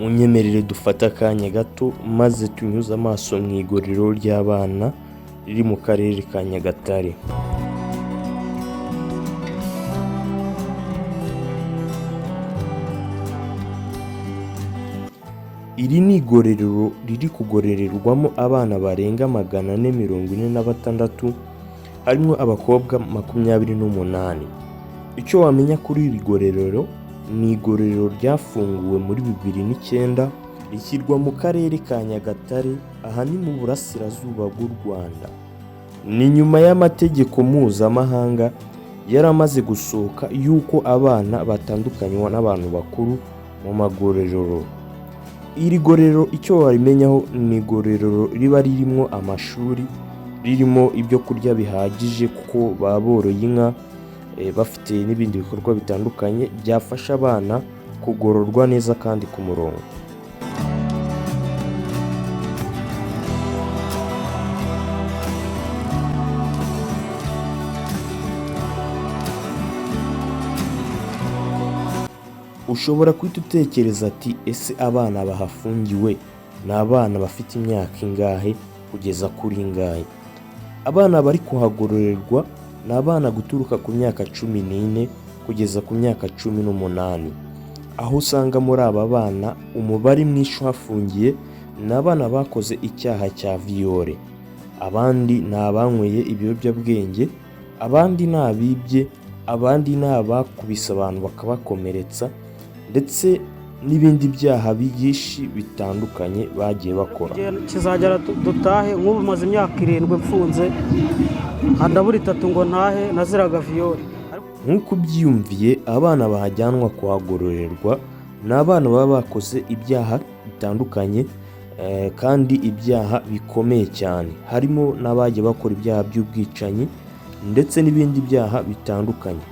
munyemerere dufate akanya gato maze tunyuze amaso mu igororero ry'abana riri mu karere ka Nyagatare. Iri ni igororero riri kugororerwamo abana barenga 446, harimo abakobwa 28. Icyo wamenya kuri iri gororero, ni igororero ryafunguwe muri 2009 rishyirwa mu karere ka Nyagatare, aha ni mu burasirazuba bw'u Rwanda. Ni nyuma y'amategeko mpuzamahanga yaramaze gusohoka yuko abana batandukanywa n'abantu bakuru mu magororero. Iri gororero icyo warimenyaho, ni igororero riba ririmo amashuri, ririmo ibyo kurya bihagije kuko baba boroye inka, bafite n'ibindi bikorwa bitandukanye byafasha abana kugororwa neza kandi ku murongo. Ushobora kwita utekereza ati ese abana bahafungiwe ni abana bafite imyaka ingahe kugeza kuri ingahe? Abana bari kuhagororerwa ni abana guturuka ku myaka 14 kugeza ku myaka 18, aho usanga muri aba bana umubare mwinshi uhafungiye ni abana bakoze icyaha cya viole, abandi ni abanyweye ibiyobyabwenge, abandi ni abibye, abandi ni abakubise abantu bakabakomeretsa, ndetse n'ibindi byaha byinshi bitandukanye bagiye bakora. Kizagera dutahe, nk'ubu maze imyaka 7 mfunze, handabura 3 ngo ntahe naziraga viole. Nk'uko byiyumviye, abana bahajyanwa kuhagororerwa ni abana baba bakoze ibyaha bitandukanye, kandi ibyaha bikomeye cyane, harimo n'abagiye bakora ibyaha by'ubwicanyi ndetse n'ibindi byaha bitandukanye.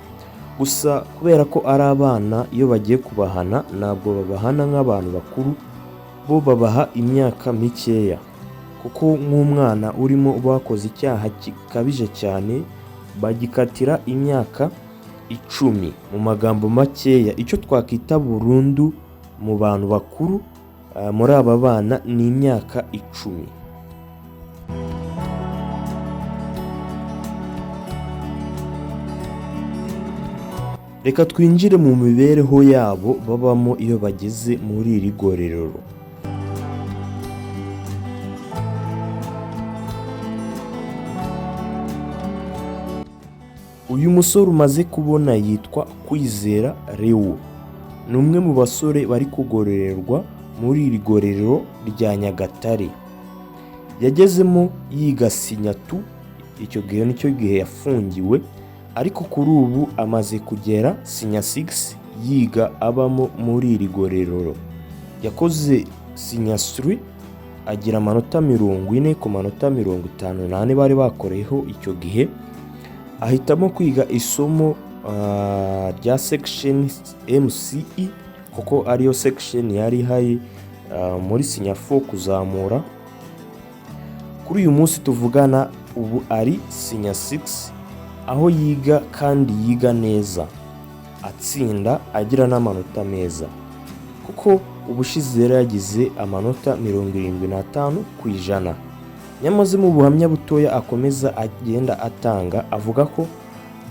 Gusa kubera ko ari abana, iyo bagiye kubahana ntabwo babahana nk'abantu bakuru, bo babaha imyaka mikeya, kuko nk'umwana urimo bakoze icyaha gikabije cyane bagikatira imyaka 10. Mu magambo makeya, icyo twakwita burundu mu bantu bakuru, muri aba bana ni imyaka 10. Reka twinjire mu mibereho yabo babamo iyo bageze muri iri gororero. Uyu musore umaze kubona yitwa Kwizera Leo, ni umwe mu basore bari kugororerwa muri iri gororero rya Nyagatare. Yagezemo yiga sinyatu, icyo gihe nicyo gihe yafungiwe, ariko kuri ubu amaze kugera sinya 6 yiga abamo muri iri gororero. Yakoze sinya 3 agira amanota 40 ku manota 58 bari bakoreyeho icyo gihe. Ahitamo kwiga isomo rya section MCE, kuko ariyo section yari ihari muri sinya 4 kuzamura. Kuri uyu munsi tuvugana ubu ari sinya 6, aho yiga kandi yiga neza, atsinda agira n'amanota meza, kuko ubushize yari yagize amanota 75%. Nyamaze mu buhamya butoya akomeza agenda atanga, avuga ko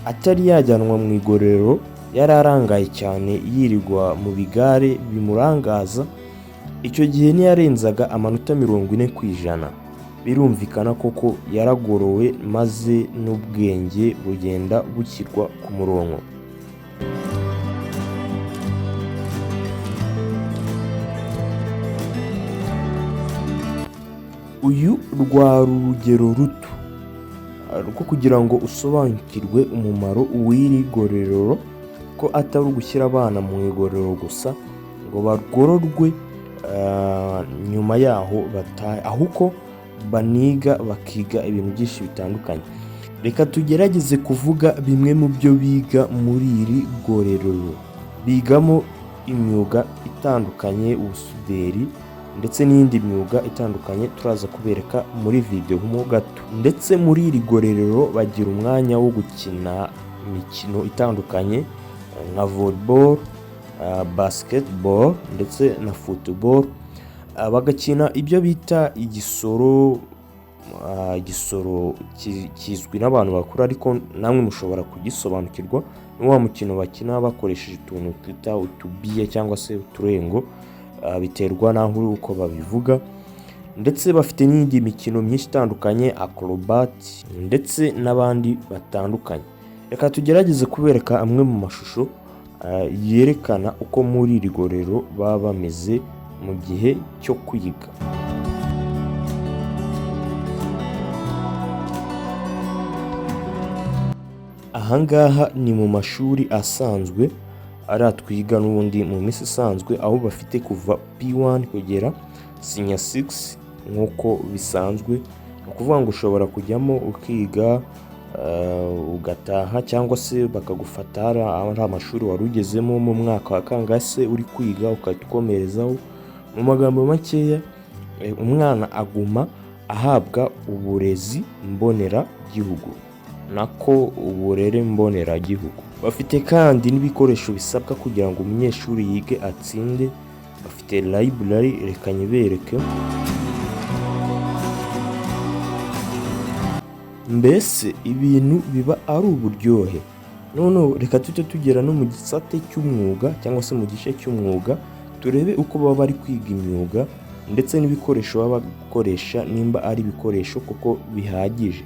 atari yajyanwa mu igororero yari arangaye cyane, yirirwa mu bigare bimurangaza. Icyo gihe ntiyarenzaga amanota 40%. Birumvikana koko yaragorowe, maze n'ubwenge bugenda bushyirwa ku murongo. Uyu rwari urugero ruto rwo kugira ngo usobanukirwe umumaro w'iri gororero, ko atari ugushyira abana mu igororero gusa ngo bagororwe nyuma yaho batahe, ahubwo baniga bakiga ibintu byinshi bitandukanye. Reka tugerageze kuvuga bimwe mu byo biga muri iri gororero. Bigamo imyuga itandukanye, ubusuderi ndetse n'indi myuga itandukanye turaza kubereka muri video mo gato. Ndetse muri iri gororero bagira umwanya wo gukina imikino itandukanye nka volleyball, basketball ndetse na football, bagakina ibyo bita igisoro. Igisoro kizwi n'abantu bakuru ariko namwe mushobora kugisobanukirwa. Ni wa mukino bakina bakoresheje utuntu twita utubiye cyangwa se uturengo, biterwa n'aho uri uko babivuga, ndetse bafite n'indi mikino myinshi itandukanye, acrobat ndetse n'abandi batandukanye. Reka tugerageze kubereka amwe mu mashusho yerekana uko muri iri gororero baba bameze mu gihe cyo kwiga. Ahangaha ni mu mashuri asanzwe ari atwiga n'ubundi mu minsi isanzwe, aho bafite kuva P1 kugera senior 6 nk'uko bisanzwe. Ni ukuvuga ngo ushobora kujyamo ukiga ugataha, cyangwa se bakagufata hari amashuri wari ugezemo mu mwaka wa kangahe se uri kwiga ukahita ukomerezaho. Mu magambo makeya, umwana aguma ahabwa uburezi mboneragihugu nako uburere mboneragihugu. Bafite kandi n'ibikoresho bisabwa kugira ngo umunyeshuri yige atsinde. Bafite library, reka nyibereke. Mbese ibintu biba ari uburyohe. Noneho reka tujye tugera no mu gisate cy'umwuga cyangwa se mu gice cy'umwuga, turebe uko baba bari kwiga imyuga ndetse n'ibikoresho baba bakoresha, nimba ari ibikoresho kuko bihagije.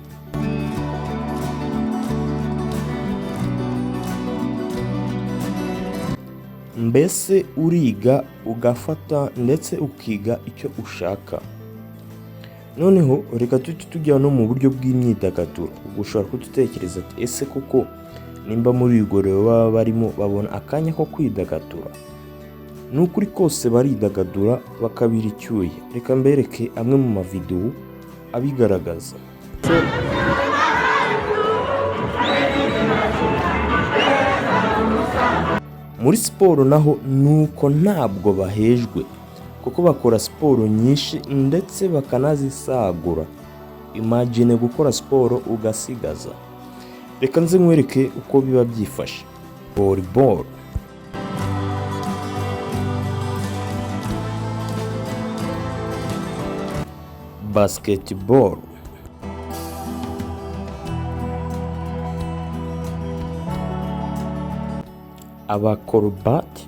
Mbese uriga ugafata ndetse ukiga icyo ushaka. Noneho reka tujya no mu buryo bw'imyidagaduro. Ubwo ushobora kudutekereza ati ese koko nimba muri igorero baba barimo babona akanya ko kwidagadura? Ni ukuri kose baridagadura bakabira icyuya. Reka mbereke amwe mu mavidewo abigaragaza. Muri siporo naho nuko ntabwo bahejwe, kuko bakora siporo nyinshi ndetse bakanazisagura. Imagine gukora siporo ugasigaza. Reka nze nkwereke uko biba byifashe. Volleyball, basketball, abakorobati,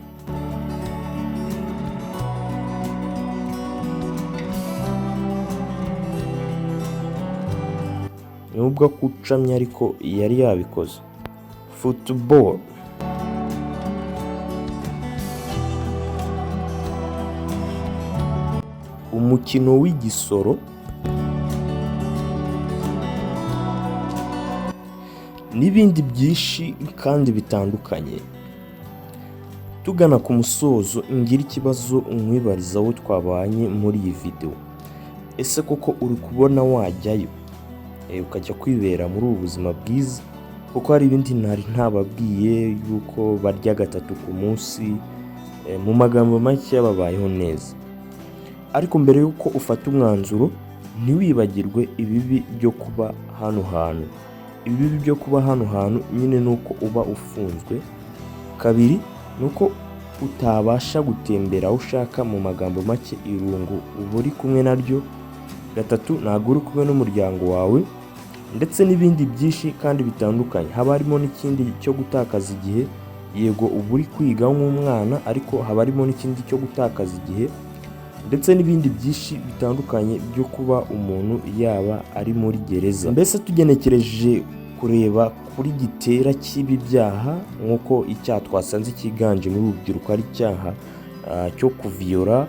nubwo kucamya ariko yari yabikoze. Football, umukino w'igisoro, n'ibindi byinshi kandi bitandukanye. Tugana ku musozo, ngira ikibazo nkwibariza aho twabanye muri iyi video. Ese koko uri kubona wajyayo ukajya kwibera muri ubu buzima bwiza? Kuko hari ibindi ntari ntababwiye yuko barya 3 ku munsi, mu magambo make babayeho neza. Ariko mbere yuko ufata umwanzuro, ntiwibagirwe ibibi byo kuba hano hantu. Ibibi byo kuba hano hantu nyine nuko uba ufunzwe. Kabiri nuko utabasha gutembera aho ushaka, mu magambo make irungu uba uri kumwe naryo. Gatatu, ntabwo uri kumwe n'umuryango wawe, ndetse n'ibindi byinshi kandi bitandukanye. Haba harimo n'ikindi cyo gutakaza igihe. Yego uba uri kwiga nk'umwana, ariko haba harimo n'ikindi cyo gutakaza igihe, ndetse n'ibindi byinshi bitandukanye byo kuba umuntu yaba ari muri gereza. Mbese tugenekereje kureba kuri gitera cy'ibi byaha, nk'uko icyaha twasanze cyiganje muri urubyiruko ari icyaha cyo kuviyora,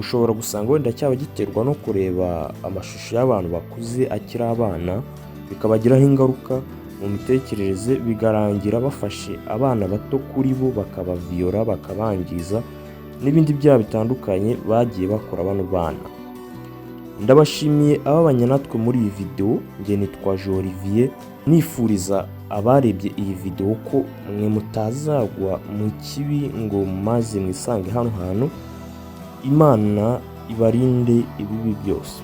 ushobora gusanga wenda cyaba giterwa no kureba amashusho y'abantu bakuze akiri abana, bikabagiraho ingaruka mu mitekerereze, bigarangira bafashe abana bato kuri bo bakabaviyora, bakabangiza, n'ibindi byaha bitandukanye bagiye bakora bano bana. Ndabashimiye ababanye natwe muri iyi video. Njye nitwa Olivier, nifuriza abarebye iyi video ko mwe mutazagwa mu kibi ngo maze mwisange hano hantu. Imana ibarinde ibibi byose.